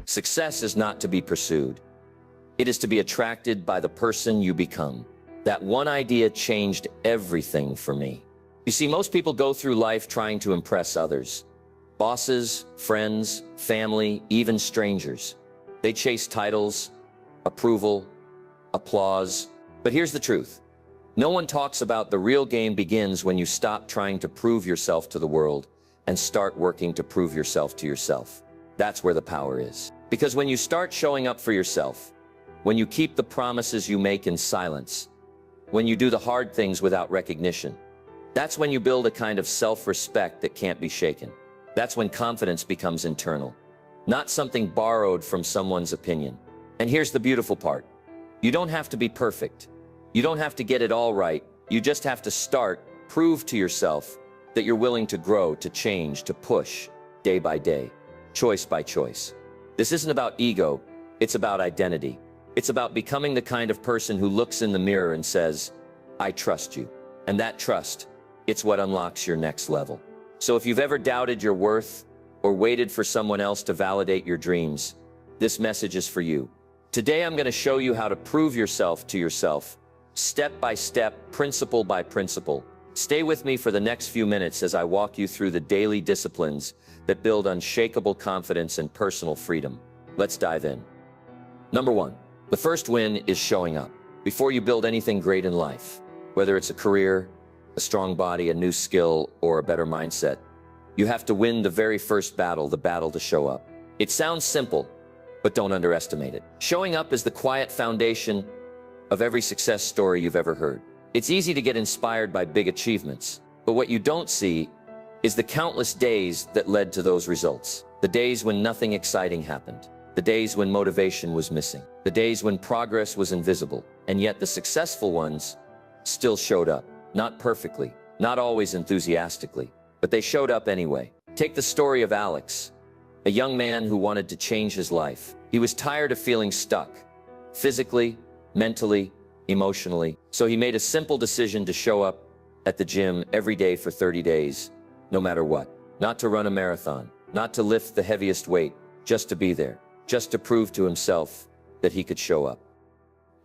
Success is not to be pursued. It is to be attracted by the person you become. That one idea changed everything for me. You see, most people go through life trying to impress others. Bosses, friends, family, even strangers. They chase titles, approval, applause. But here's the truth. No one talks about the real game begins when you stop trying to prove yourself to the world and start working to prove yourself to yourself. That's where the power is. Because when you start showing up for yourself, when you keep the promises you make in silence, when you do the hard things without recognition, that's when you build a kind of self-respect that can't be shaken. That's when confidence becomes internal, not something borrowed from someone's opinion. And here's the beautiful part. You don't have to be perfect. You don't have to get it all right. You just have to start, prove to yourself that you're willing to grow, to change, to push, day by day, choice by choice. This isn't about ego, it's about identity. It's about becoming the kind of person who looks in the mirror and says, I trust you. And that trust, it's what unlocks your next level. So if you've ever doubted your worth or waited for someone else to validate your dreams, this message is for you. Today I'm going to show you how to prove yourself to yourself, step by step, principle by principle. Stay with me for the next few minutes as I walk you through the daily disciplines that build unshakable confidence and personal freedom. Let's dive in. Number 1. The first win is showing up. Before you build anything great in life, whether it's a career, a strong body, a new skill, or a better mindset, you have to win the very first battle, the battle to show up. It sounds simple, but don't underestimate it. Showing up is the quiet foundation of every success story you've ever heard. It's easy to get inspired by big achievements, but what you don't see is the countless days that led to those results. The days when nothing exciting happened. The days when motivation was missing. The days when progress was invisible. And yet the successful ones still showed up. Not perfectly, not always enthusiastically, but they showed up anyway. Take the story of Alex, a young man who wanted to change his life. He was tired of feeling stuck, physically, mentally, emotionally. So he made a simple decision to show up at the gym every day for 30 days, no matter what. Not to run a marathon, not to lift the heaviest weight, just to be there, just to prove to himself that he could show up.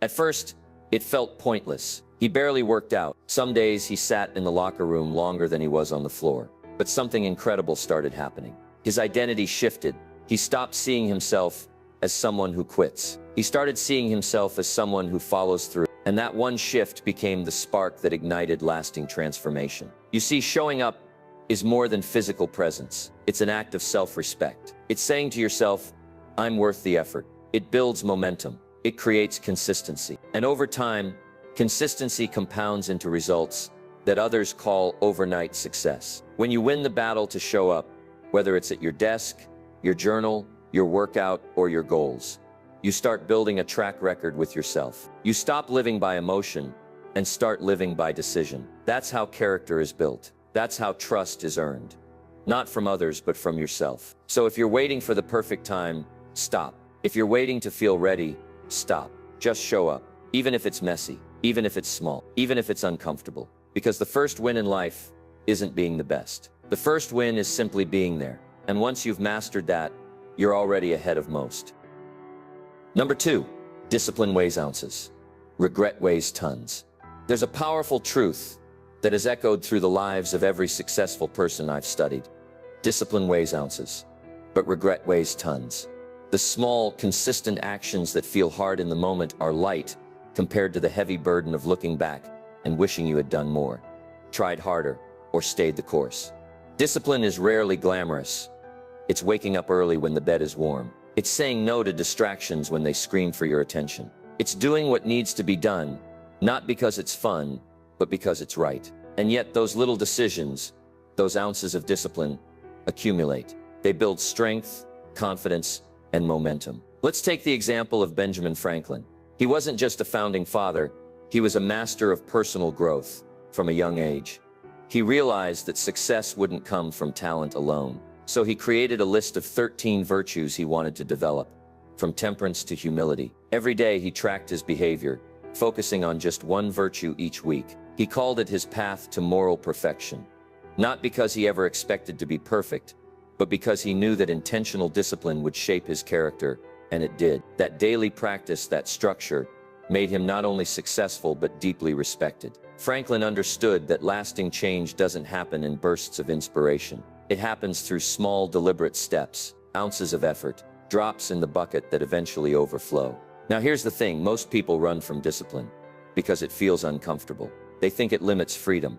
At first, it felt pointless. He barely worked out. Some days he sat in the locker room longer than he was on the floor. But something incredible started happening. His identity shifted. He stopped seeing himself as someone who quits. He started seeing himself as someone who follows through. And that one shift became the spark that ignited lasting transformation. You see, showing up is more than physical presence. It's an act of self-respect. It's saying to yourself, I'm worth the effort. It builds momentum. It creates consistency. And over time, consistency compounds into results that others call overnight success. When you win the battle to show up, whether it's at your desk, your journal, your workout, or your goals, you start building a track record with yourself. You stop living by emotion and start living by decision. That's how character is built. That's how trust is earned. Not from others, but from yourself. So if you're waiting for the perfect time, stop. If you're waiting to feel ready, stop. Just show up. Even if it's messy, even if it's small, even if it's uncomfortable. Because the first win in life isn't being the best. The first win is simply being there. And once you've mastered that, you're already ahead of most. Number 2, discipline weighs ounces. Regret weighs tons. There's a powerful truth that has echoed through the lives of every successful person I've studied. Discipline weighs ounces, but regret weighs tons. The small, consistent actions that feel hard in the moment are light compared to the heavy burden of looking back and wishing you had done more, tried harder, or stayed the course. Discipline is rarely glamorous. It's waking up early when the bed is warm. It's saying no to distractions when they scream for your attention. It's doing what needs to be done, not because it's fun, but because it's right. And yet those little decisions, those ounces of discipline, accumulate. They build strength, confidence, and momentum. Let's take the example of Benjamin Franklin. He wasn't just a founding father, he was a master of personal growth from a young age. He realized that success wouldn't come from talent alone. So he created a list of 13 virtues he wanted to develop, from temperance to humility. Every day he tracked his behavior, focusing on just one virtue each week. He called it his path to moral perfection. Not because he ever expected to be perfect, but because he knew that intentional discipline would shape his character, and it did. That daily practice, that structure, made him not only successful but deeply respected. Franklin understood that lasting change doesn't happen in bursts of inspiration. It happens through small, deliberate steps, ounces of effort, drops in the bucket that eventually overflow. Now here's the thing, most people run from discipline because it feels uncomfortable. They think it limits freedom.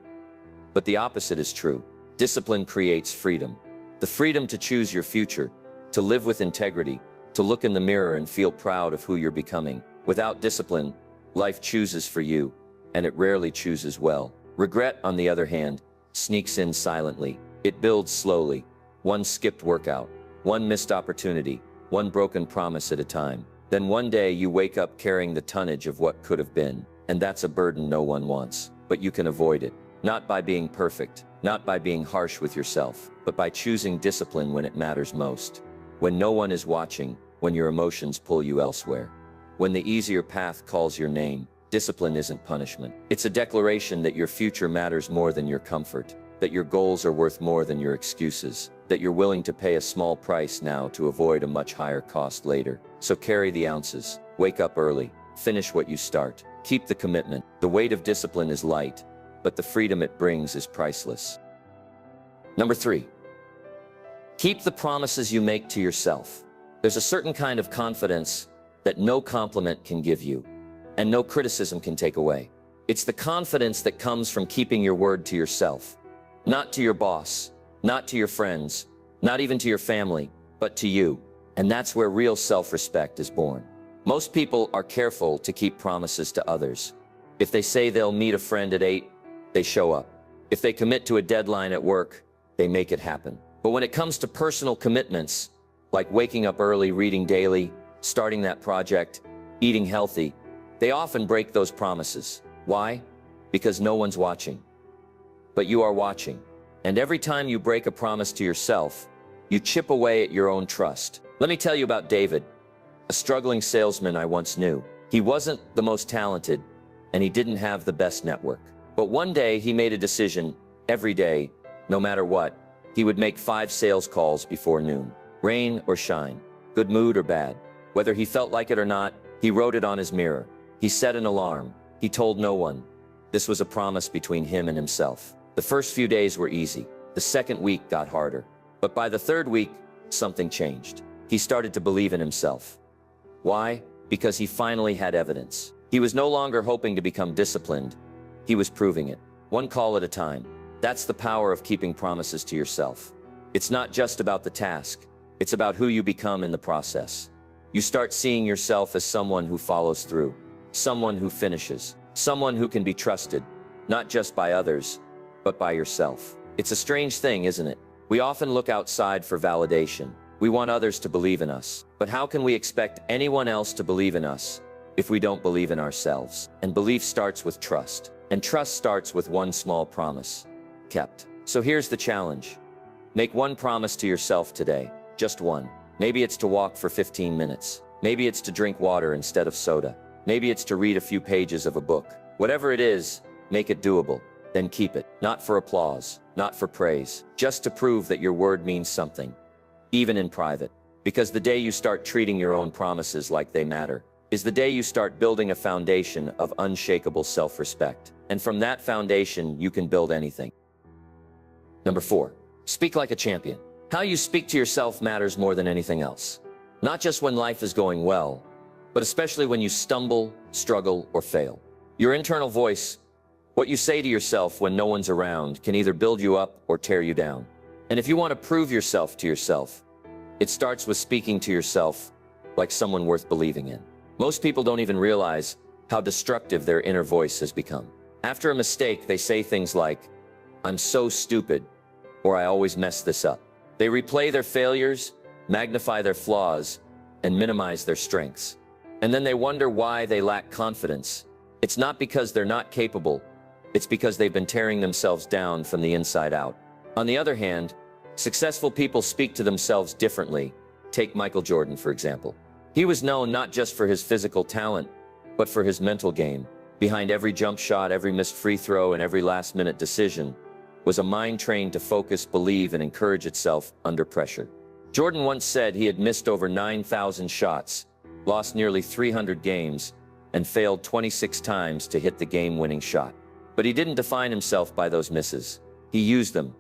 But the opposite is true. Discipline creates freedom. The freedom to choose your future, to live with integrity, to look in the mirror and feel proud of who you're becoming. Without discipline, life chooses for you, and it rarely chooses well. Regret, on the other hand, sneaks in silently. It builds slowly. One skipped workout, one missed opportunity, one broken promise at a time. Then one day you wake up carrying the tonnage of what could have been, and that's a burden no one wants. But you can avoid it. Not by being perfect, not by being harsh with yourself, but by choosing discipline when it matters most. When no one is watching, when your emotions pull you elsewhere. When the easier path calls your name, discipline isn't punishment. It's a declaration that your future matters more than your comfort, that your goals are worth more than your excuses, that you're willing to pay a small price now to avoid a much higher cost later. So carry the ounces, wake up early, finish what you start, keep the commitment. The weight of discipline is light, but the freedom it brings is priceless. Number 3, keep the promises you make to yourself. There's a certain kind of confidence that no compliment can give you, and no criticism can take away. It's the confidence that comes from keeping your word to yourself. Not to your boss, not to your friends, not even to your family, but to you. And that's where real self-respect is born. Most people are careful to keep promises to others. If they say they'll meet a friend at 8, they show up. If they commit to a deadline at work, they make it happen. But when it comes to personal commitments, like waking up early, reading daily, starting that project, eating healthy, they often break those promises. Why? Because no one's watching. But you are watching. And every time you break a promise to yourself, you chip away at your own trust. Let me tell you about David, a struggling salesman I once knew. He wasn't the most talented, and he didn't have the best network. But one day he made a decision. Every day, no matter what, he would make 5 sales calls before noon. Rain or shine, good mood or bad. Whether he felt like it or not, he wrote it on his mirror. He set an alarm. He told no one. This was a promise between him and himself. The first few days were easy. The second week got harder. But by the 3rd week, something changed. He started to believe in himself. Why? Because he finally had evidence. He was no longer hoping to become disciplined. He was proving it, one call at a time. That's the power of keeping promises to yourself. It's not just about the task. It's about who you become in the process. You start seeing yourself as someone who follows through, someone who finishes, someone who can be trusted, not just by others, but by yourself. It's a strange thing, isn't it? We often look outside for validation. We want others to believe in us. But how can we expect anyone else to believe in us if we don't believe in ourselves? And belief starts with trust. And trust starts with one small promise, kept. So here's the challenge. Make one promise to yourself today, just one. Maybe it's to walk for 15 minutes. Maybe it's to drink water instead of soda. Maybe it's to read a few pages of a book. Whatever it is, make it doable. Then keep it. Not for applause, not for praise, just to prove that your word means something, even in private. Because the day you start treating your own promises like they matter is the day you start building a foundation of unshakable self-respect. And from that foundation, you can build anything. Number 4, speak like a champion. How you speak to yourself matters more than anything else. Not just when life is going well, but especially when you stumble, struggle, or fail. Your internal voice, what you say to yourself when no one's around, can either build you up or tear you down. And if you want to prove yourself to yourself, it starts with speaking to yourself like someone worth believing in. Most people don't even realize how destructive their inner voice has become. After a mistake, they say things like, "I'm so stupid," or "I always mess this up." They replay their failures, magnify their flaws, and minimize their strengths. And then they wonder why they lack confidence. It's not because they're not capable. It's because they've been tearing themselves down from the inside out. On the other hand, successful people speak to themselves differently. Take Michael Jordan, for example. He was known not just for his physical talent, but for his mental game. Behind every jump shot, every missed free throw, and every last-minute decision, was a mind trained to focus, believe, and encourage itself under pressure. Jordan once said he had missed over 9,000 shots, lost nearly 300 games, and failed 26 times to hit the game-winning shot. But he didn't define himself by those misses. He used them.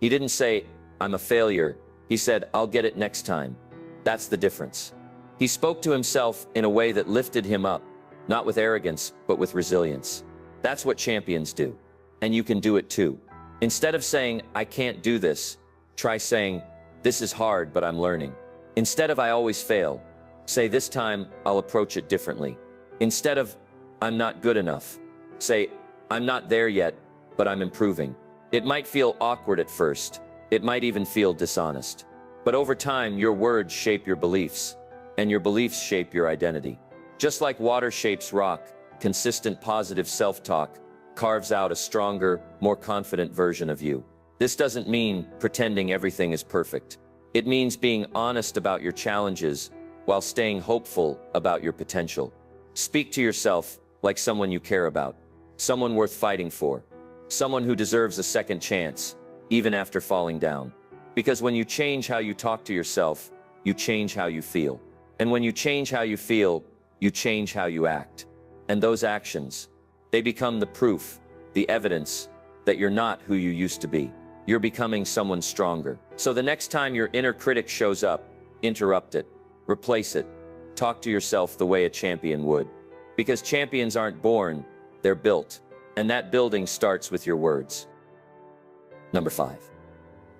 He didn't say, "I'm a failure." He said, "I'll get it next time." That's the difference. He spoke to himself in a way that lifted him up, not with arrogance, but with resilience. That's what champions do. And you can do it too. Instead of saying, "I can't do this," try saying, "This is hard, but I'm learning." Instead of "I always fail," say, "This time I'll approach it differently." Instead of "I'm not good enough," say, "I'm not there yet, but I'm improving." It might feel awkward at first. It might even feel dishonest. But over time, your words shape your beliefs, and your beliefs shape your identity. Just like water shapes rock, consistent positive self-talk carves out a stronger, more confident version of you. This doesn't mean pretending everything is perfect. It means being honest about your challenges while staying hopeful about your potential. Speak to yourself like someone you care about, someone worth fighting for, someone who deserves a second chance, even after falling down. Because when you change how you talk to yourself, you change how you feel. And when you change how you feel, you change how you act. And those actions, they become the proof, the evidence that you're not who you used to be. You're becoming someone stronger. So the next time your inner critic shows up, interrupt it, replace it, talk to yourself the way a champion would. Because champions aren't born, they're built. And that building starts with your words. Number 5.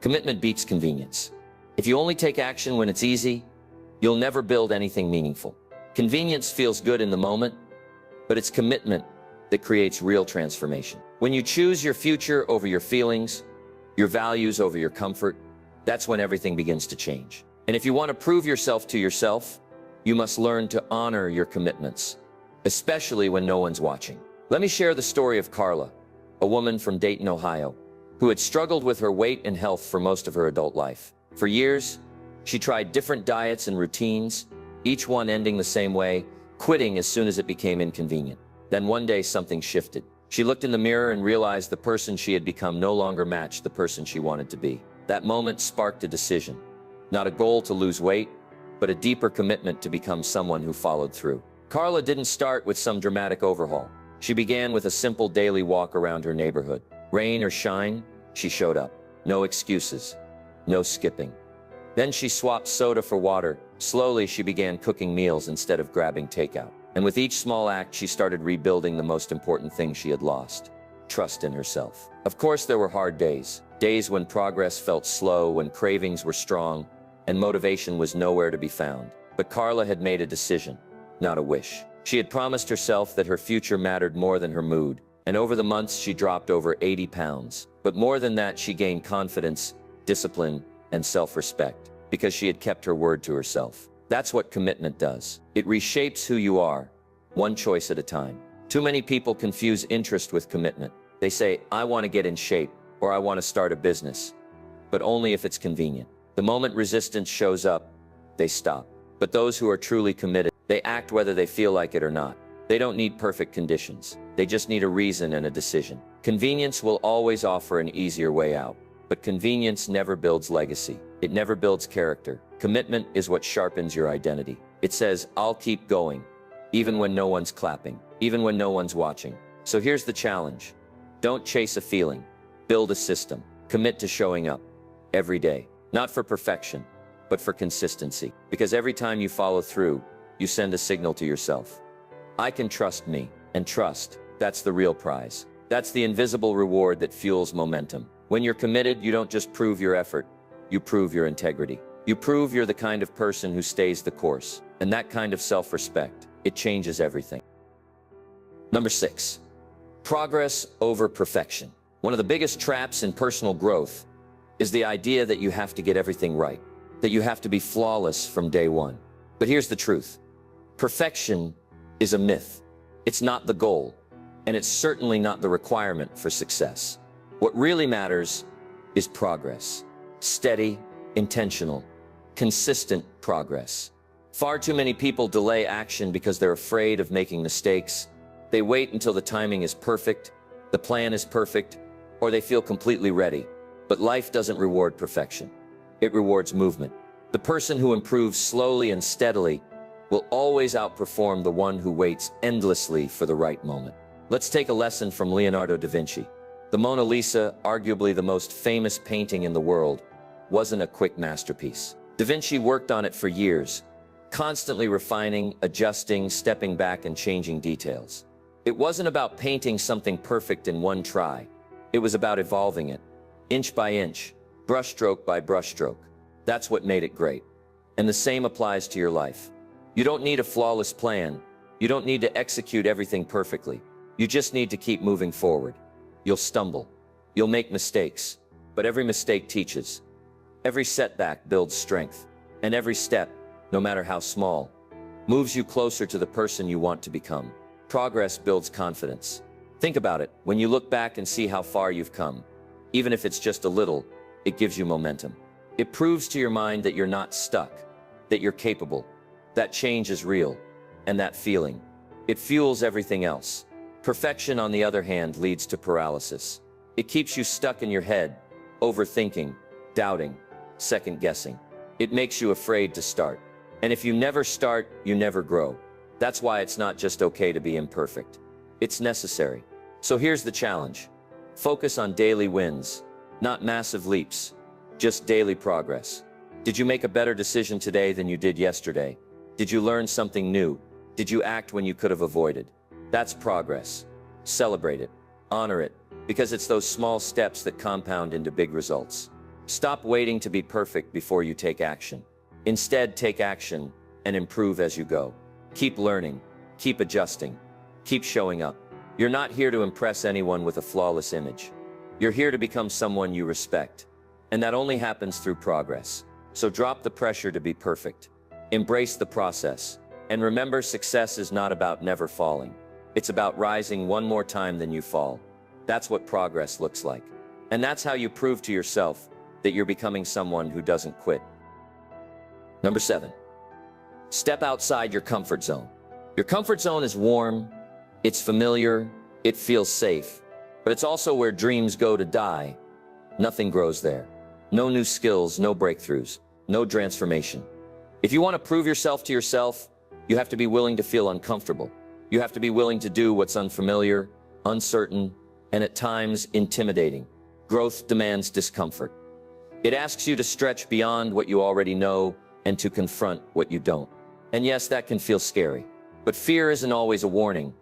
Commitment beats convenience. If you only take action when it's easy, you'll never build anything meaningful. Convenience feels good in the moment, but it's commitment that creates real transformation. When you choose your future over your feelings, your values over your comfort, that's when everything begins to change. And if you want to prove yourself to yourself, you must learn to honor your commitments, especially when no one's watching. Let me share the story of Carla, a woman from Dayton, Ohio, who had struggled with her weight and health for most of her adult life. For years, she tried different diets and routines, each one ending the same way, quitting as soon as it became inconvenient. Then one day something shifted. She looked in the mirror and realized the person she had become no longer matched the person she wanted to be. That moment sparked a decision. Not a goal to lose weight, but a deeper commitment to become someone who followed through. Carla didn't start with some dramatic overhaul. She began with a simple daily walk around her neighborhood. Rain or shine, she showed up. No excuses, no skipping. Then she swapped soda for water. Slowly, she began cooking meals instead of grabbing takeout. And with each small act, she started rebuilding the most important thing she had lost: trust in herself. Of course, there were hard days. Days when progress felt slow, when cravings were strong, and motivation was nowhere to be found. But Carla had made a decision, not a wish. She had promised herself that her future mattered more than her mood. And over the months, she dropped over 80 pounds. But more than that, she gained confidence, discipline, and self-respect, because she had kept her word to herself. That's what commitment does. It reshapes who you are, one choice at a time. Too many people confuse interest with commitment. They say, "I want to get in shape," or "I want to start a business," but only if it's convenient. The moment resistance shows up, they stop. But those who are truly committed, they act whether they feel like it or not. They don't need perfect conditions. They just need a reason and a decision. Convenience will always offer an easier way out. But convenience never builds legacy. It never builds character. Commitment is what sharpens your identity. It says, "I'll keep going," even when no one's clapping, even when no one's watching. So here's the challenge. Don't chase a feeling. Build a system. Commit to showing up every day. Not for perfection, but for consistency. Because every time you follow through, you send a signal to yourself. I can trust me. And trust, that's the real prize. That's the invisible reward that fuels momentum. When you're committed, you don't just prove your effort, you prove your integrity. You prove you're the kind of person who stays the course. And that kind of self-respect, it changes everything. Number 6, progress over perfection. One of the biggest traps in personal growth is the idea that you have to get everything right, that you have to be flawless from day one. But here's the truth. Perfection is a myth. It's not the goal, and it's certainly not the requirement for success. What really matters is progress. Steady, intentional, consistent progress. Far too many people delay action because they're afraid of making mistakes. They wait until the timing is perfect, the plan is perfect, or they feel completely ready. But life doesn't reward perfection. It rewards movement. The person who improves slowly and steadily will always outperform the one who waits endlessly for the right moment. Let's take a lesson from Leonardo da Vinci. The Mona Lisa, arguably the most famous painting in the world, wasn't a quick masterpiece. Da Vinci worked on it for years, constantly refining, adjusting, stepping back, and changing details. It wasn't about painting something perfect in one try. It was about evolving it, inch by inch, brushstroke by brushstroke. That's what made it great. And the same applies to your life. You don't need a flawless plan. You don't need to execute everything perfectly. You just need to keep moving forward. You'll stumble. You'll make mistakes. But every mistake teaches. Every setback builds strength. And every step, no matter how small, moves you closer to the person you want to become. Progress builds confidence. Think about it. When you look back and see how far you've come, even if it's just a little, it gives you momentum. It proves to your mind that you're not stuck, that you're capable, that change is real, and that feeling, it fuels everything else. Perfection, on the other hand, leads to paralysis. It keeps you stuck in your head, overthinking, doubting, second-guessing. It makes you afraid to start. And if you never start, you never grow. That's why it's not just okay to be imperfect. It's necessary. So here's the challenge. Focus on daily wins, not massive leaps, just daily progress. Did you make a better decision today than you did yesterday? Did you learn something new? Did you act when you could have avoided? That's progress. Celebrate it. Honor it, because it's those small steps that compound into big results. Stop waiting to be perfect before you take action. Instead, take action and improve as you go. Keep learning, keep adjusting, keep showing up. You're not here to impress anyone with a flawless image. You're here to become someone you respect. And that only happens through progress. So drop the pressure to be perfect. Embrace the process. And remember, success is not about never falling. It's about rising one more time than you fall. That's what progress looks like. And that's how you prove to yourself that you're becoming someone who doesn't quit. Number 7. Step outside your comfort zone. Your comfort zone is warm, it's familiar, it feels safe, but it's also where dreams go to die. Nothing grows there. No new skills, no breakthroughs, no transformation. If you want to prove yourself to yourself, you have to be willing to feel uncomfortable. You have to be willing to do what's unfamiliar, uncertain, and at times intimidating. Growth demands discomfort. It asks you to stretch beyond what you already know and to confront what you don't. And yes, that can feel scary. But fear isn't always a warning.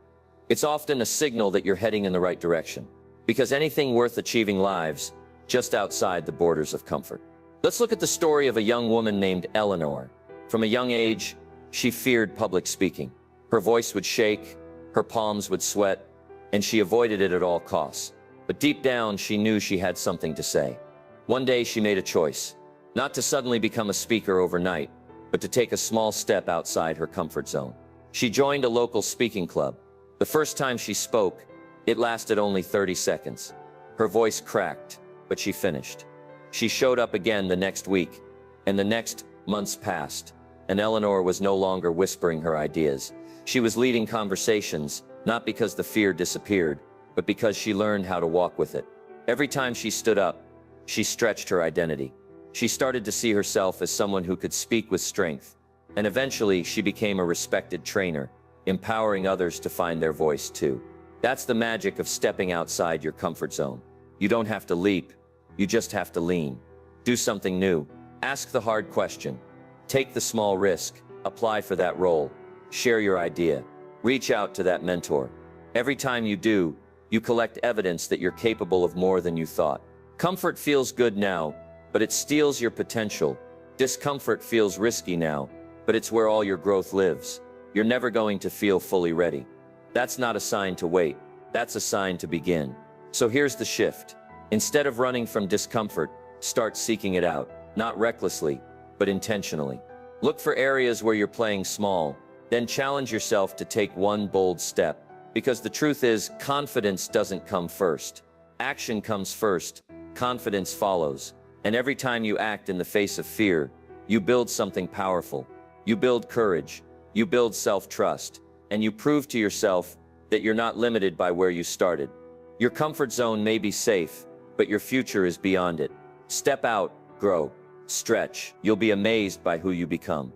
It's often a signal that you're heading in the right direction. Because anything worth achieving lives just outside the borders of comfort. Let's look at the story of a young woman named Eleanor. From a young age, she feared public speaking. Her voice would shake, her palms would sweat, and she avoided it at all costs. But deep down, she knew she had something to say. One day, she made a choice. Not to suddenly become a speaker overnight, but to take a small step outside her comfort zone. She joined a local speaking club. The first time she spoke, it lasted only 30 seconds. Her voice cracked, but she finished. She showed up again the next week, and the next months passed, and Eleanor was no longer whispering her ideas. She was leading conversations, not because the fear disappeared, but because she learned how to walk with it. Every time she stood up, she stretched her identity. She started to see herself as someone who could speak with strength, and eventually she became a respected trainer, empowering others to find their voice too. That's the magic of stepping outside your comfort zone. You don't have to leap, you just have to lean. Do something new. Ask the hard question. Take the small risk. Apply for that role. Share your idea. Reach out to that mentor. Every time you do, you collect evidence that you're capable of more than you thought. Comfort feels good now, but it steals your potential. Discomfort feels risky now, but it's where all your growth lives. You're never going to feel fully ready. That's not a sign to wait. That's a sign to begin. So here's the shift. Instead of running from discomfort, start seeking it out, not recklessly, but intentionally. Look for areas where you're playing small, then challenge yourself to take one bold step. Because the truth is, confidence doesn't come first. Action comes first, confidence follows. And every time you act in the face of fear, you build something powerful. You build courage, you build self-trust, and you prove to yourself that you're not limited by where you started. Your comfort zone may be safe, but your future is beyond it. Step out, grow, stretch. You'll be amazed by who you become.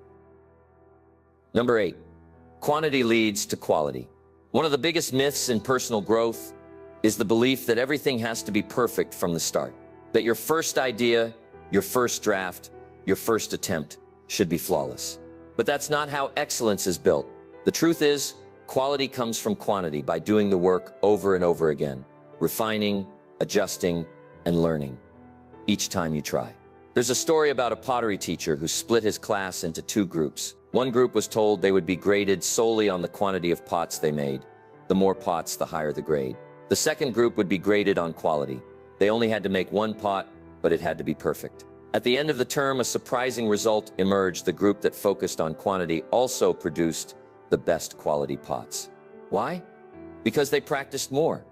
Number 8. Quantity leads to quality. One of the biggest myths in personal growth is the belief that everything has to be perfect from the start. That your first idea, your first draft, your first attempt should be flawless. But that's not how excellence is built. The truth is, quality comes from quantity by doing the work over and over again, refining, adjusting, and learning each time you try. There's a story about a pottery teacher who split his class into 2 groups. One group was told they would be graded solely on the quantity of pots they made. The more pots, the higher the grade. The second group would be graded on quality. They only had to make 1 pot, but it had to be perfect. At the end of the term, a surprising result emerged. The group that focused on quantity also produced the best quality pots. Why? Because they practiced more.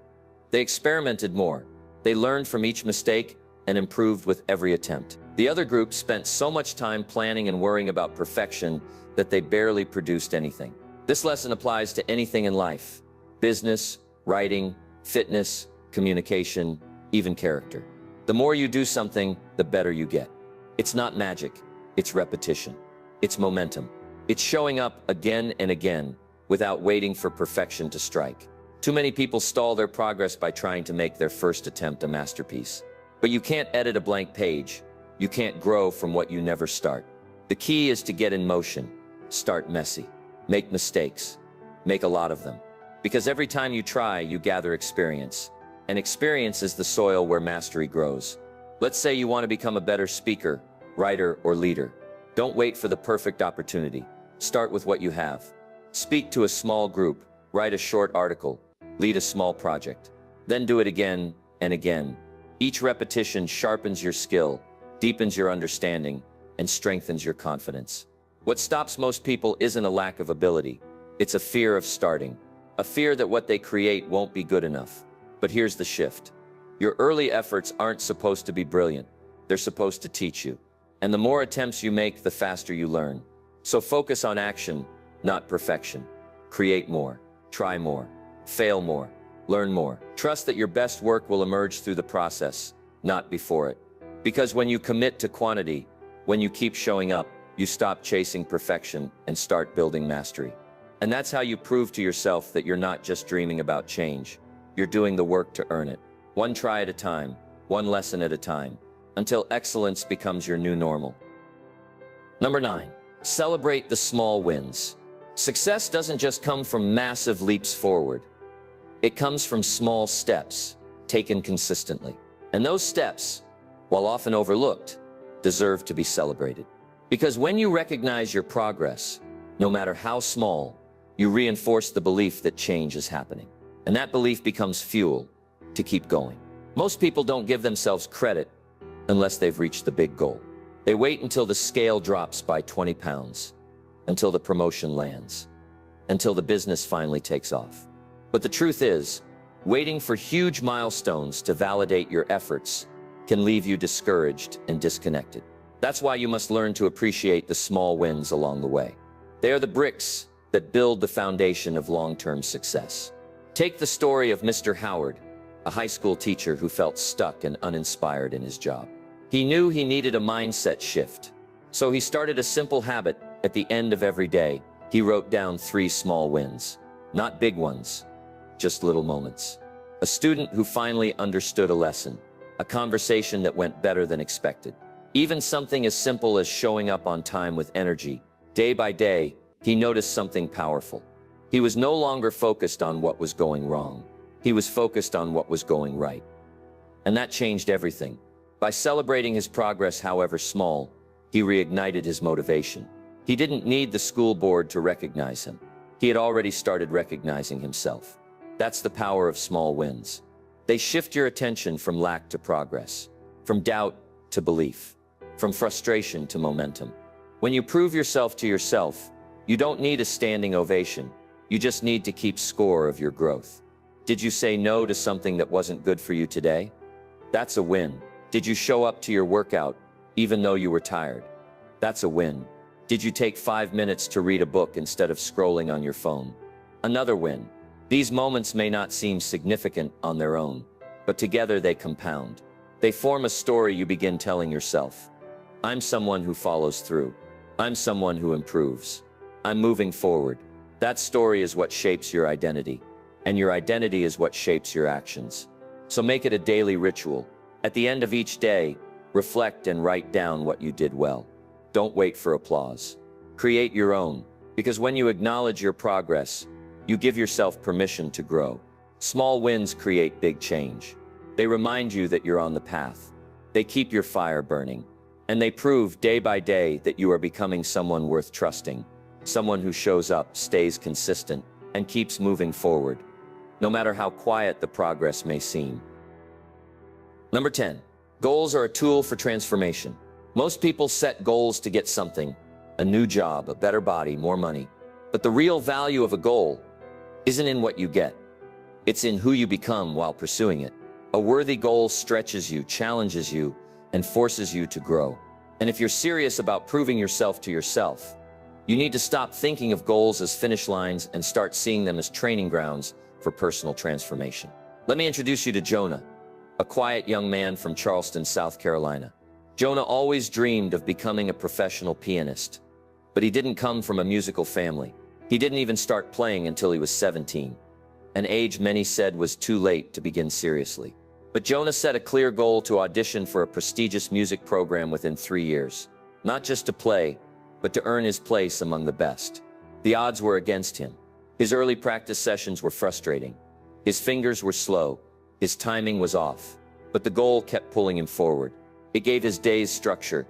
They experimented more. They learned from each mistake and improved with every attempt. The other group spent so much time planning and worrying about perfection that they barely produced anything. This lesson applies to anything in life: business, writing, fitness, communication, even character. The more you do something, the better you get. It's not magic, it's repetition. It's momentum. It's showing up again and again without waiting for perfection to strike. Too many people stall their progress by trying to make their first attempt a masterpiece. But you can't edit a blank page. You can't grow from what you never start. The key is to get in motion. Start messy. Make mistakes. Make a lot of them. Because every time you try, you gather experience. And experience is the soil where mastery grows. Let's say you want to become a better speaker, writer, or leader. Don't wait for the perfect opportunity. Start with what you have. Speak to a small group, write a short article, lead a small project. Then do it again and again. Each repetition sharpens your skill, deepens your understanding, and strengthens your confidence. What stops most people isn't a lack of ability. It's a fear of starting. A fear that what they create won't be good enough. But here's the shift. Your early efforts aren't supposed to be brilliant. They're supposed to teach you. And the more attempts you make, the faster you learn. So focus on action, not perfection. Create more. Try more. Fail more. Learn more. Trust that your best work will emerge through the process, not before it. Because when you commit to quantity, when you keep showing up, you stop chasing perfection and start building mastery. And that's how you prove to yourself that you're not just dreaming about change. You're doing the work to earn it. One try at a time, one lesson at a time, until excellence becomes your new normal. Number 9, celebrate the small wins. Success doesn't just come from massive leaps forward. It comes from small steps, taken consistently. And those steps, while often overlooked, deserve to be celebrated. Because when you recognize your progress, no matter how small, you reinforce the belief that change is happening. And that belief becomes fuel to keep going. Most people don't give themselves credit unless they've reached the big goal. They wait until the scale drops by 20 pounds, until the promotion lands, until the business finally takes off. But the truth is, waiting for huge milestones to validate your efforts can leave you discouraged and disconnected. That's why you must learn to appreciate the small wins along the way. They are the bricks that build the foundation of long-term success. Take the story of Mr. Howard, a high school teacher who felt stuck and uninspired in his job. He knew he needed a mindset shift. So he started a simple habit. At the end of every day, he wrote down 3 small wins. Not big ones, just little moments. A student who finally understood a lesson. A conversation that went better than expected. Even something as simple as showing up on time with energy. Day by day, he noticed something powerful. He was no longer focused on what was going wrong. He was focused on what was going right. And that changed everything. By celebrating his progress, however small, he reignited his motivation. He didn't need the school board to recognize him. He had already started recognizing himself. That's the power of small wins. They shift your attention from lack to progress, from doubt to belief, from frustration to momentum. When you prove yourself to yourself, you don't need a standing ovation. You just need to keep score of your growth. Did you say no to something that wasn't good for you today? That's a win. Did you show up to your workout even though you were tired? That's a win. Did you take 5 minutes to read a book instead of scrolling on your phone? Another win. These moments may not seem significant on their own, but together they compound. They form a story you begin telling yourself. I'm someone who follows through. I'm someone who improves. I'm moving forward. That story is what shapes your identity, and your identity is what shapes your actions. So make it a daily ritual. At the end of each day, reflect and write down what you did well. Don't wait for applause. Create your own, because when you acknowledge your progress, you give yourself permission to grow. Small wins create big change. They remind you that you're on the path. They keep your fire burning. And they prove day by day that you are becoming someone worth trusting, someone who shows up, stays consistent, and keeps moving forward, no matter how quiet the progress may seem. Number 10, goals are a tool for transformation. Most people set goals to get something, a new job, a better body, more money. But the real value of a goal isn't in what you get. It's in who you become while pursuing it. A worthy goal stretches you, challenges you, and forces you to grow. And if you're serious about proving yourself to yourself, you need to stop thinking of goals as finish lines and start seeing them as training grounds for personal transformation. Let me introduce you to Jonah, a quiet young man from Charleston, South Carolina. Jonah always dreamed of becoming a professional pianist, but he didn't come from a musical family. He didn't even start playing until he was 17, an age many said was too late to begin seriously. But Jonah set a clear goal to audition for a prestigious music program within 3 years, not just to play, but to earn his place among the best. The odds were against him. His early practice sessions were frustrating. His fingers were slow. His timing was off. But the goal kept pulling him forward. It gave his days structure.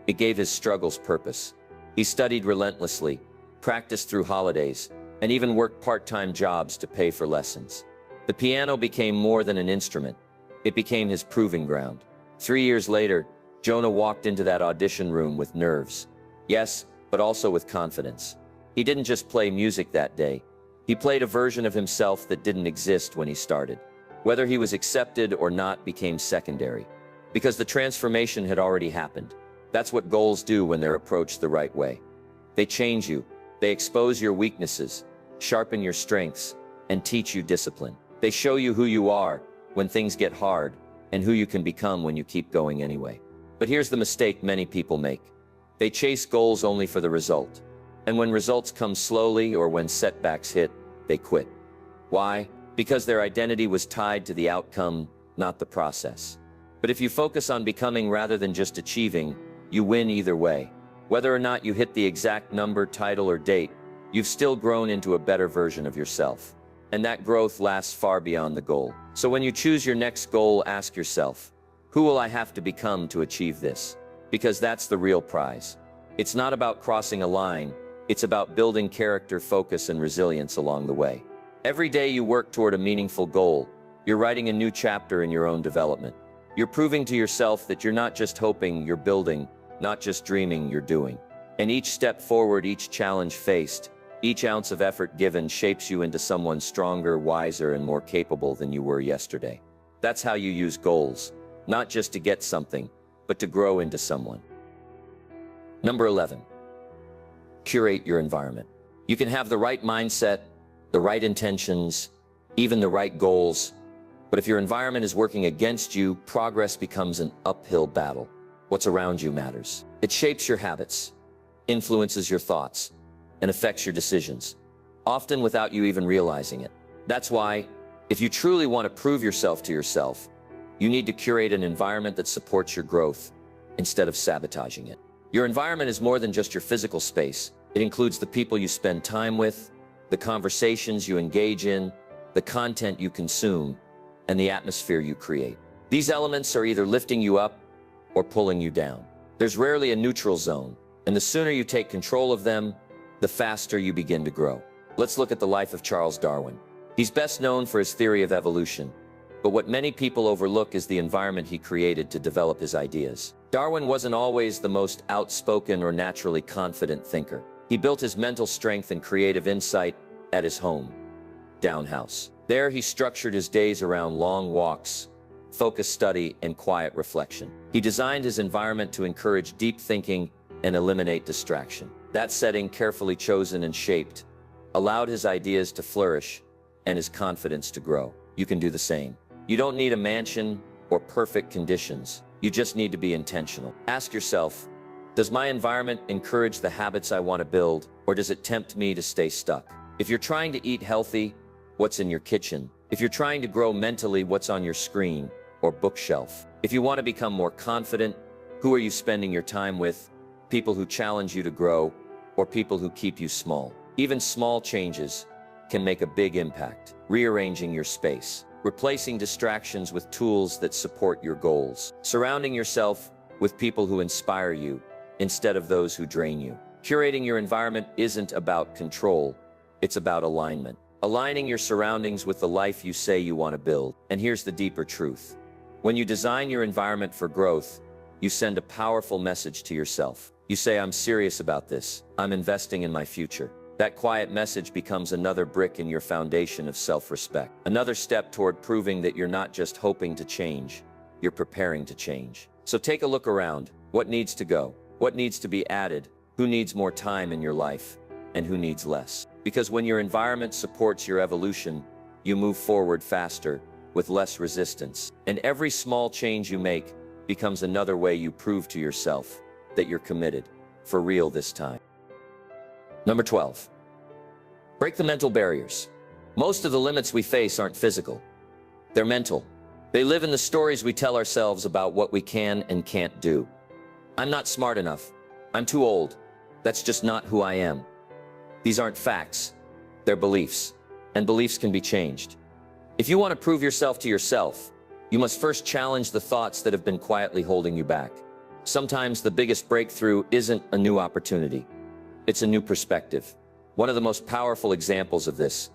It gave his struggles purpose. He studied relentlessly, practiced through holidays, and even worked part-time jobs to pay for lessons. The piano became more than an instrument. It became his proving ground. 3 years later, Jonah walked into that audition room with nerves. Yes, but also with confidence. He didn't just play music that day. He played a version of himself that didn't exist when he started. Whether he was accepted or not became secondary, because the transformation had already happened. That's what goals do when they're approached the right way. They change you. They expose your weaknesses, sharpen your strengths, and teach you discipline. They show you who you are when things get hard, and who you can become when you keep going anyway. But here's the mistake many people make. They chase goals only for the result. And when results come slowly or when setbacks hit, they quit. Why? Because their identity was tied to the outcome, not the process. But if you focus on becoming rather than just achieving, you win either way. Whether or not you hit the exact number, title, or date, you've still grown into a better version of yourself. And that growth lasts far beyond the goal. So when you choose your next goal, ask yourself, who will I have to become to achieve this? Because that's the real prize. It's not about crossing a line, it's about building character, focus, and resilience along the way. Every day you work toward a meaningful goal, you're writing a new chapter in your own development. You're proving to yourself that you're not just hoping, you're building, not just dreaming, you're doing. And each step forward, each challenge faced, each ounce of effort given shapes you into someone stronger, wiser, and more capable than you were yesterday. That's how you use goals, not just to get something, but to grow into someone. Number 11, curate your environment. You can have the right mindset, the right intentions, even the right goals, but if your environment is working against you, progress becomes an uphill battle. What's around you matters. It shapes your habits, influences your thoughts, and affects your decisions, often without you even realizing it. That's why, if you truly want to prove yourself to yourself, you need to curate an environment that supports your growth instead of sabotaging it. Your environment is more than just your physical space. It includes the people you spend time with, the conversations you engage in, the content you consume, and the atmosphere you create. These elements are either lifting you up or pulling you down. There's rarely a neutral zone, and the sooner you take control of them, the faster you begin to grow. Let's look at the life of Charles Darwin. He's best known for his theory of evolution, but what many people overlook is the environment he created to develop his ideas. Darwin wasn't always the most outspoken or naturally confident thinker. He built his mental strength and creative insight at his home, Down House. There he structured his days around long walks, focused study, and quiet reflection. He designed his environment to encourage deep thinking and eliminate distraction. That setting, carefully chosen and shaped, allowed his ideas to flourish and his confidence to grow. You can do the same. You don't need a mansion or perfect conditions. You just need to be intentional. Ask yourself, does my environment encourage the habits I want to build, or does it tempt me to stay stuck? If you're trying to eat healthy, what's in your kitchen? If you're trying to grow mentally, what's on your screen or bookshelf? If you want to become more confident, who are you spending your time with? People who challenge you to grow, or people who keep you small? Even small changes can make a big impact. Rearranging your space, replacing distractions with tools that support your goals, surrounding yourself with people who inspire you instead of those who drain you. Curating your environment isn't about control, it's about alignment. Aligning your surroundings with the life you say you want to build. And here's the deeper truth. When you design your environment for growth, you send a powerful message to yourself. You say, I'm serious about this. I'm investing in my future. That quiet message becomes another brick in your foundation of self-respect. Another step toward proving that you're not just hoping to change, you're preparing to change. So take a look around. What needs to go? What needs to be added? Who needs more time in your life? And who needs less? Because when your environment supports your evolution, you move forward faster, with less resistance. And every small change you make becomes another way you prove to yourself that you're committed, for real this time. Number 12. Break the mental barriers. Most of the limits we face aren't physical. They're mental. They live in the stories we tell ourselves about what we can and can't do. I'm not smart enough. I'm too old. That's just not who I am. These aren't facts. They're beliefs. And beliefs can be changed. If you want to prove yourself to yourself, you must first challenge the thoughts that have been quietly holding you back. Sometimes the biggest breakthrough isn't a new opportunity. It's a new perspective. One of the most powerful examples of this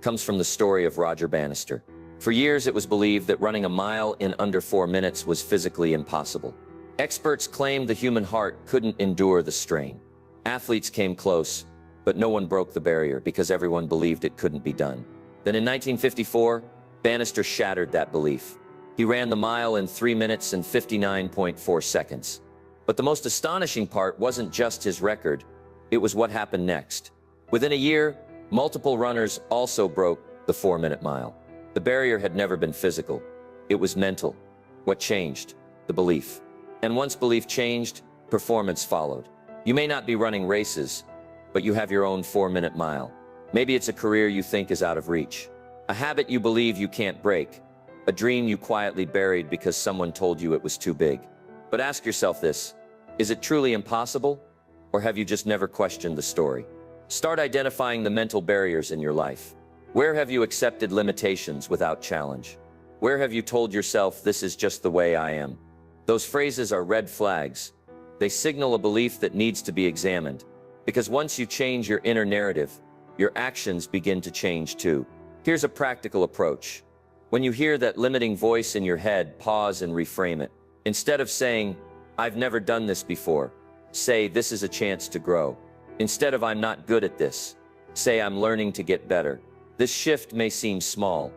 comes from the story of Roger Bannister. For years, it was believed that running a mile in under 4 minutes was physically impossible. Experts claimed the human heart couldn't endure the strain. Athletes came close, but no one broke the barrier because everyone believed it couldn't be done. Then in 1954, Bannister shattered that belief. He ran the mile in 3 minutes and 59.4 seconds. But the most astonishing part wasn't just his record, it was what happened next. Within a year, multiple runners also broke the 4-minute mile. The barrier had never been physical. It was mental. What changed? The belief. And once belief changed, performance followed. You may not be running races, but you have your own 4-minute mile. Maybe it's a career you think is out of reach, a habit you believe you can't break, a dream you quietly buried because someone told you it was too big. But ask yourself this, is it truly impossible? Or have you just never questioned the story? Start identifying the mental barriers in your life. Where have you accepted limitations without challenge? Where have you told yourself, this is just the way I am? Those phrases are red flags. They signal a belief that needs to be examined. Because once you change your inner narrative, your actions begin to change too. Here's a practical approach. When you hear that limiting voice in your head, pause and reframe it. Instead of saying, I've never done this before, say, this is a chance to grow. Instead of I'm not good at this, say I'm learning to get better. This shift may seem small,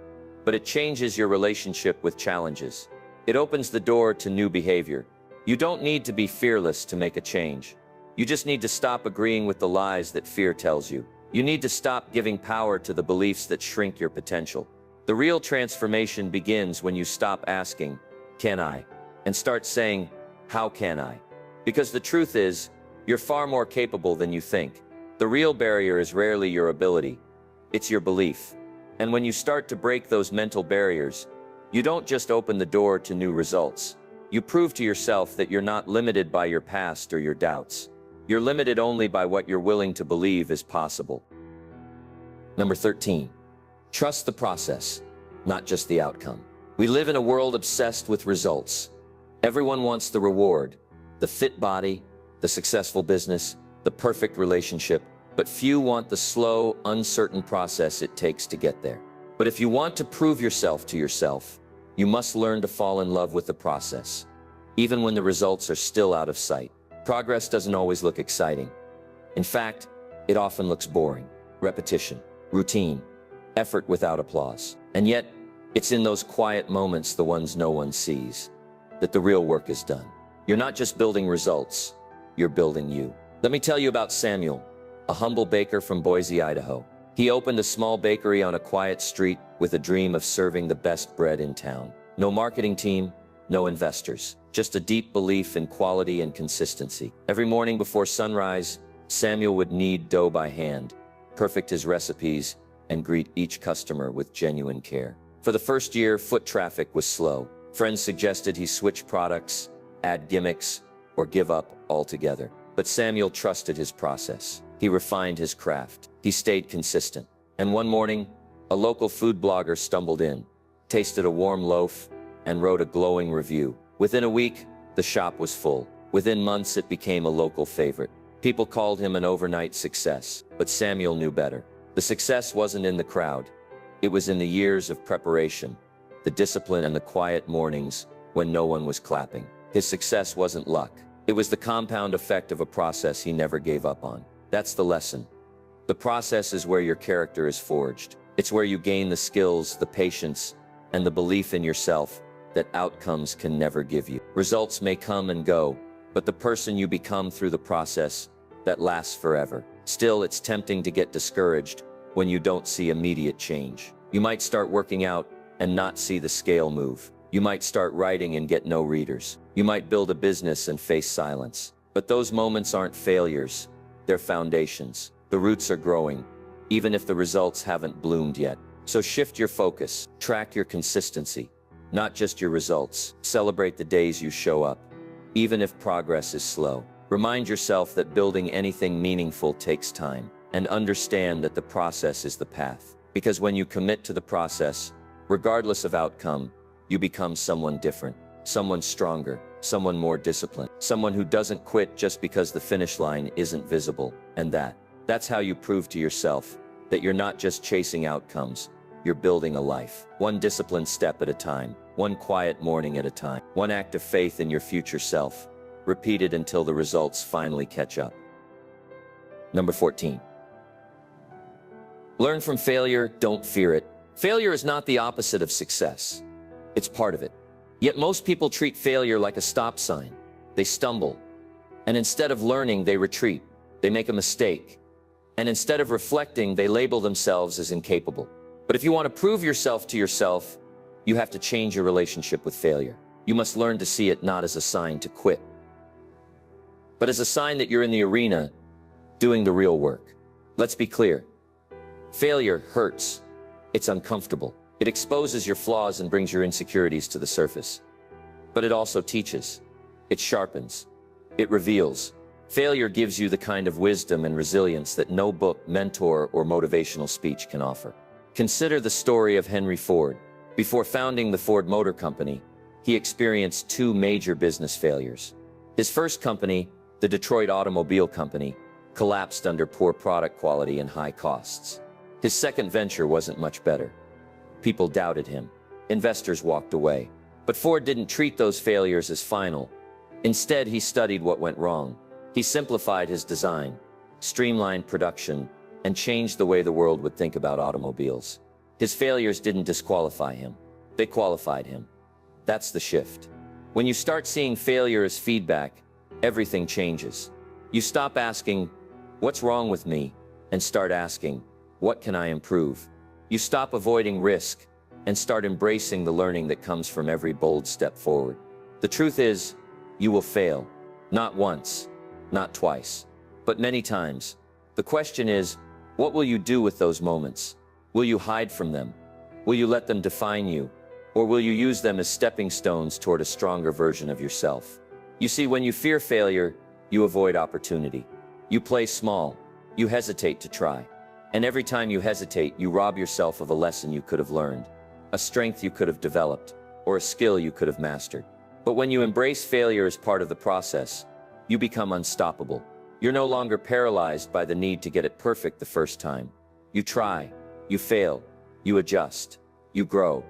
but it changes your relationship with challenges. It opens the door to new behavior. You don't need to be fearless to make a change. You just need to stop agreeing with the lies that fear tells you. You need to stop giving power to the beliefs that shrink your potential. The real transformation begins when you stop asking, can I? And start saying, how can I? Because the truth is, you're far more capable than you think. The real barrier is rarely your ability. It's your belief. And when you start to break those mental barriers, you don't just open the door to new results. You prove to yourself that you're not limited by your past or your doubts. You're limited only by what you're willing to believe is possible. Number 13. Trust the process, not just the outcome. We live in a world obsessed with results. Everyone wants the reward, the fit body, the successful business, the perfect relationship, but few want the slow, uncertain process it takes to get there. But if you want to prove yourself to yourself, you must learn to fall in love with the process, even when the results are still out of sight. Progress doesn't always look exciting. In fact, it often looks boring, repetition, routine, effort without applause. And yet, it's in those quiet moments, the ones no one sees, that the real work is done. You're not just building results, you're building you. Let me tell you about Samuel, a humble baker from Boise, Idaho. He opened a small bakery on a quiet street with a dream of serving the best bread in town. No marketing team, no investors, just a deep belief in quality and consistency. Every morning before sunrise, Samuel would knead dough by hand, perfect his recipes, and greet each customer with genuine care. For the first year, foot traffic was slow. Friends suggested he switch products, add gimmicks, or give up altogether. But Samuel trusted his process. He refined his craft. He stayed consistent. And one morning, a local food blogger stumbled in, tasted a warm loaf, and wrote a glowing review. Within a week, the shop was full. Within months, it became a local favorite. People called him an overnight success, but Samuel knew better. The success wasn't in the crowd. It was in the years of preparation, the discipline, and the quiet mornings when no one was clapping. His success wasn't luck. It was the compound effect of a process he never gave up on. That's the lesson. The process is where your character is forged. It's where you gain the skills, the patience, and the belief in yourself that outcomes can never give you. Results may come and go, but the person you become through the process, that lasts forever. Still, it's tempting to get discouraged when you don't see immediate change. You might start working out and not see the scale move. You might start writing and get no readers. You might build a business and face silence. But those moments aren't failures. They're foundations. The roots are growing, even if the results haven't bloomed yet. So shift your focus. Track your consistency, not just your results. Celebrate the days you show up, even if progress is slow. Remind yourself that building anything meaningful takes time, and understand that the process is the path. Because when you commit to the process, regardless of outcome, you become someone different, someone stronger, someone more disciplined, someone who doesn't quit just because the finish line isn't visible. And that's how you prove to yourself that you're not just chasing outcomes, you're building a life. One disciplined step at a time, one quiet morning at a time, one act of faith in your future self, repeated until the results finally catch up. Number 14. Learn from failure, don't fear it. Failure is not the opposite of success. It's part of it. Yet most people treat failure like a stop sign. They stumble, and instead of learning, they retreat. They make a mistake, and instead of reflecting, they label themselves as incapable. But if you want to prove yourself to yourself, you have to change your relationship with failure. You must learn to see it not as a sign to quit, but as a sign that you're in the arena, doing the real work. Let's be clear. Failure hurts. It's uncomfortable. It exposes your flaws and brings your insecurities to the surface. But it also teaches. It sharpens. It reveals. Failure gives you the kind of wisdom and resilience that no book, mentor, or motivational speech can offer. Consider the story of Henry Ford. Before founding the Ford Motor Company, he experienced two major business failures. His first company, the Detroit Automobile Company, collapsed under poor product quality and high costs. His second venture wasn't much better. People doubted him. Investors walked away. But Ford didn't treat those failures as final. Instead, he studied what went wrong. He simplified his design, streamlined production, and changed the way the world would think about automobiles. His failures didn't disqualify him. They qualified him. That's the shift. When you start seeing failure as feedback, everything changes. You stop asking, "What's wrong with me?" and start asking, "What can I improve?" You stop avoiding risk and start embracing the learning that comes from every bold step forward. The truth is, you will fail. Not once, not twice, but many times. The question is, what will you do with those moments? Will you hide from them? Will you let them define you? Or will you use them as stepping stones toward a stronger version of yourself? You see, when you fear failure, you avoid opportunity. You play small. You hesitate to try. And every time you hesitate, you rob yourself of a lesson you could have learned, a strength you could have developed, or a skill you could have mastered. But when you embrace failure as part of the process, you become unstoppable. You're no longer paralyzed by the need to get it perfect the first time. You try, you fail, you adjust, you grow.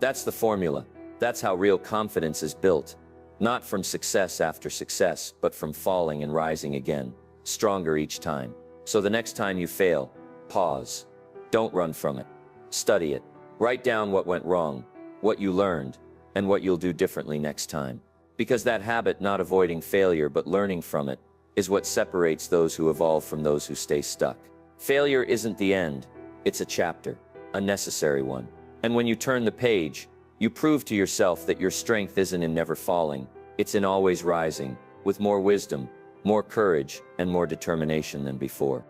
That's the formula. That's how real confidence is built. Not from success after success, but from falling and rising again, stronger each time. So the next time you fail, pause. Don't run from it. Study it. Write down what went wrong, what you learned, and what you'll do differently next time. Because that habit, not avoiding failure but learning from it, is what separates those who evolve from those who stay stuck. Failure isn't the end. It's a chapter, a necessary one. And when you turn the page, You prove to yourself that your strength isn't in never falling, it's in always rising, with more wisdom, more courage, and more determination than before.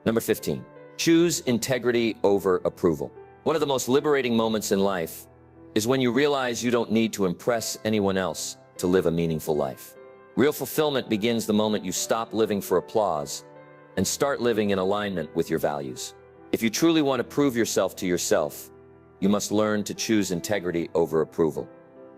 Number 15. Choose integrity over approval. One of the most liberating moments in life is when you realize you don't need to impress anyone else to live a meaningful life. Real fulfillment begins the moment you stop living for applause and start living in alignment with your values. If you truly want to prove yourself to yourself, you must learn to choose integrity over approval,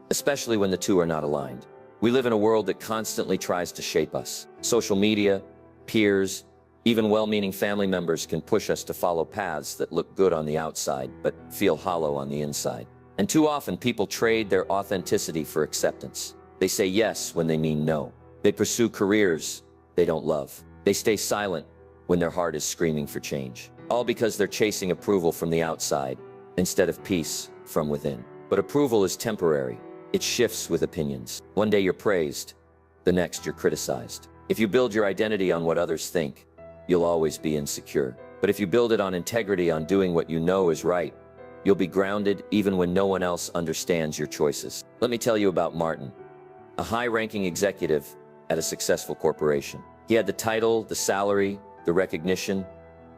especially when the two are not aligned. We live in a world that constantly tries to shape us. Social media, peers, even well-meaning family members can push us to follow paths that look good on the outside but feel hollow on the inside. And too often people trade their authenticity for acceptance. They say yes when they mean no. They pursue careers they don't love. They stay silent when their heart is screaming for change. All because they're chasing approval from the outside instead of peace from within. But approval is temporary. It shifts with opinions. One day you're praised, the next you're criticized. If you build your identity on what others think, you'll always be insecure. But if you build it on integrity, on doing what you know is right, you'll be grounded even when no one else understands your choices. Let me tell you about Martin, a high-ranking executive at a successful corporation. He had the title, the salary, the recognition,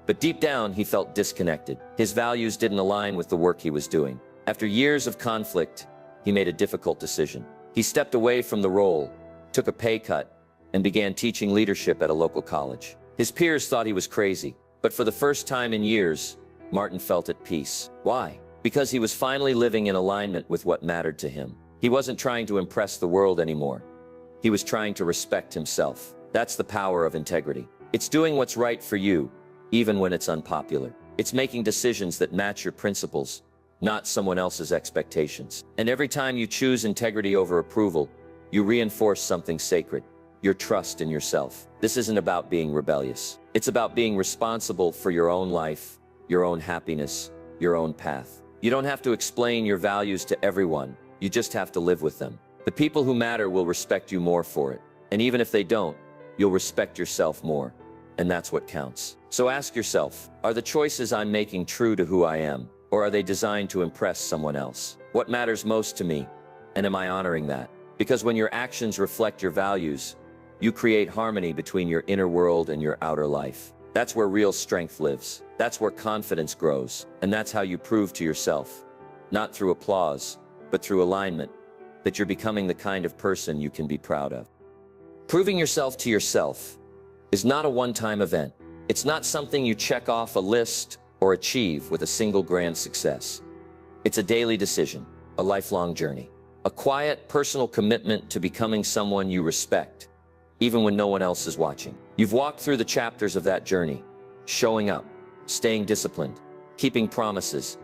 but deep down he felt disconnected. His values didn't align with the work he was doing. After years of conflict, he made a difficult decision. He stepped away from the role, took a pay cut, and began teaching leadership at a local college. His peers thought he was crazy, but for the first time in years, Martin felt at peace. Why? Because he was finally living in alignment with what mattered to him. He wasn't trying to impress the world anymore. He was trying to respect himself. That's the power of integrity. It's doing what's right for you, even when it's unpopular. It's making decisions that match your principles, not someone else's expectations. And every time you choose integrity over approval, you reinforce something sacred, your trust in yourself. This isn't about being rebellious. It's about being responsible for your own life, your own happiness, your own path. You don't have to explain your values to everyone. You just have to live with them. The people who matter will respect you more for it. And even if they don't, you'll respect yourself more. And that's what counts. So ask yourself, are the choices I'm making true to who I am? Or are they designed to impress someone else? What matters most to me? And am I honoring that? Because when your actions reflect your values, you create harmony between your inner world and your outer life. That's where real strength lives. That's where confidence grows. And that's how you prove to yourself, not through applause, but through alignment, that you're becoming the kind of person you can be proud of. Proving yourself to yourself is not a one-time event. It's not something you check off a list or achieve with a single grand success. It's a daily decision, a lifelong journey, a quiet, personal commitment to becoming someone you respect, even when no one else is watching. You've walked through the chapters of that journey, showing up, staying disciplined, keeping promises,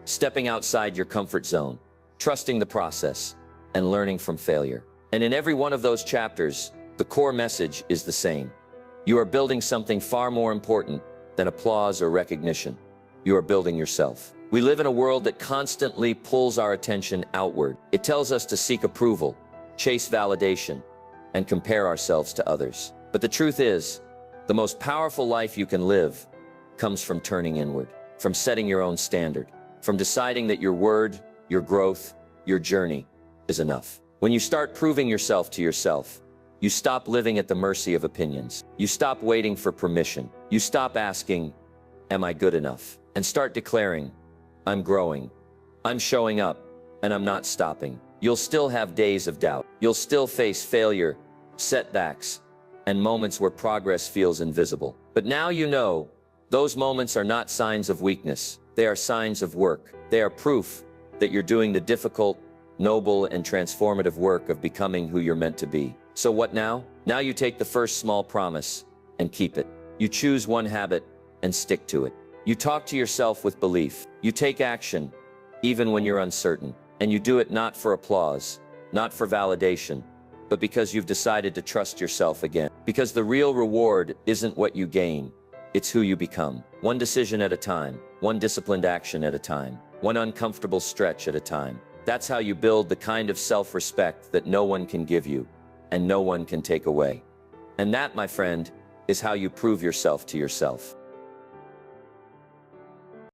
stepping outside your comfort zone, trusting the process, and learning from failure. And in every one of those chapters, the core message is the same. You are building something far more important than applause or recognition. You are building yourself. We live in a world that constantly pulls our attention outward. It tells us to seek approval, chase validation, and compare ourselves to others. But the truth is, the most powerful life you can live comes from turning inward, from setting your own standard, from deciding that your word, your growth, your journey is enough. When you start proving yourself to yourself, you stop living at the mercy of opinions. You stop waiting for permission. You stop asking, am I good enough? And start declaring, I'm growing, I'm showing up, and I'm not stopping. You'll still have days of doubt. You'll still face failure, setbacks, and moments where progress feels invisible. But now you know, those moments are not signs of weakness. They are signs of work. They are proof that you're doing the difficult, noble, and transformative work of becoming who you're meant to be. So what now? Now you take the first small promise and keep it. You choose one habit and stick to it. You talk to yourself with belief. You take action, even when you're uncertain. And you do it not for applause, not for validation, but because you've decided to trust yourself again. Because the real reward isn't what you gain, it's who you become. One decision at a time, one disciplined action at a time, one uncomfortable stretch at a time. That's how you build the kind of self-respect that no one can give you and no one can take away. And that, my friend, is how you prove yourself to yourself.